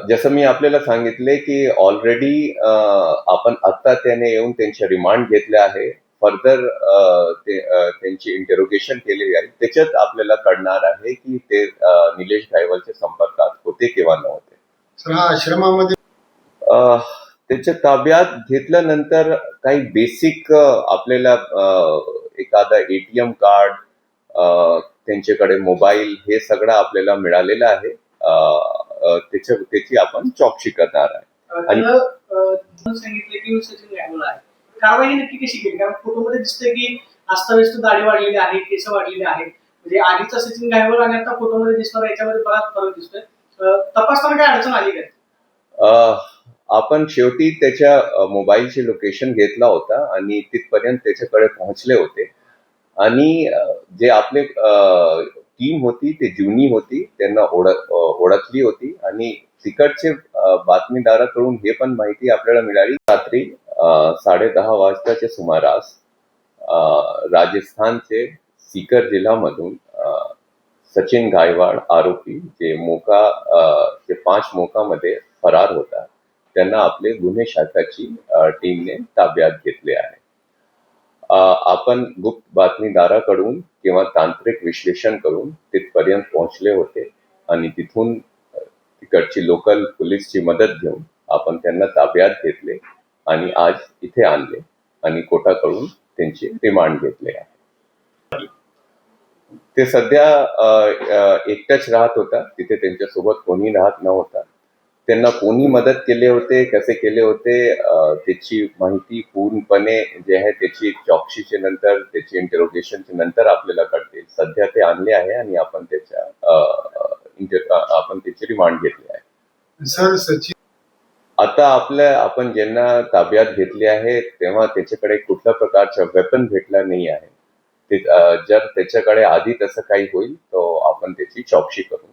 जसं मी आपल्याला सांगितले की ऑलरेडी आपण आत्ता त्याने येऊन त्यांचे रिमांड घेतले आहे. फर्दर त्यांची इंटरोगेशन केली आहे. त्याच्यात आपल्याला कळणार आहे की ते निलेश घायवळच्या संपर्कात होते किंवा नव्हते. सर, हा आश्रमामध्ये त्याच्या ताब्यात घेतल्यानंतर काही बेसिक आपल्याला एखादा एटीएम कार्ड, त्यांच्याकडे मोबाईल, हे सगळं आपल्याला मिळालेलं आहे. त्याची आपण चौकशी करणार आहे. आणि सांगितलं की सचिन घायवळ आहे, कारवाई नक्की कशी केली? कारण फोटोमध्ये दिसतंय की अस्ताव्यस्त दाढी वाढलेली आहे, केस वाढलेली आहेत. म्हणजे आधीचा सचिन घायवळ आणि आता फोटोमध्ये दिसणारा याच्यामध्ये बराच फरक दिसतोय. तपासताना काय अडचण आली काय? आपण शेवटी त्याच्या मोबाईलचे लोकेशन घेतला होता आणि तिथपर्यंत त्याच्याकडे पोहोचले होते. आणि जे आपले टीम होती ते जुनी होती, त्यांना ओळखली होती. आणि तिकडचे बातमीदाराकडून हे पण माहिती आपल्याला मिळाली. रात्री 10:30 वाजताच्या सुमारास राजस्थानचे सीकर जिल्ह्यामधून सचिन घायवळ आरोपी जे 5 मोकामध्ये फरार होता, त्यांना आपले गुन्हे शाखाची टीमने ताब्यात घेतले आहे. आपण गुप्त बातमीदाराकडून किंवा तांत्रिक विश्लेषण करून तिथपर्यंत पोहोचले होते आणि तिथून तिकडची लोकल पोलीसची मदत घेऊन आपण त्यांना ताब्यात घेतले आणि आज इथे आणले आणि कोर्टाकडून त्यांचे रिमांड घेतले आहे. ते सध्या एकटाच राहत होता तिथे, त्यांच्यासोबत कोणी राहत नव्हता. त्यांना कोणी मदत केले होते, कसे केले होते, त्याची माहिती पूर्णपणे जे आहे त्याची चौकशीच्या नंतर, त्याची इंटरोगेशनच्या नंतर आपल्याला कळते. सध्या ते आणले आहे आणि आपण त्याचे रिमांड घेतले आहे. सर, सचिन आता आपण ज्यांना ताब्यात घेतले आहे तेव्हा त्याच्याकडे कुठल्या प्रकारचा वेपन भेटला नाही आहे. जर त्याच्याकडे आधी तसं काही होईल तर आपण त्याची चौकशी करू.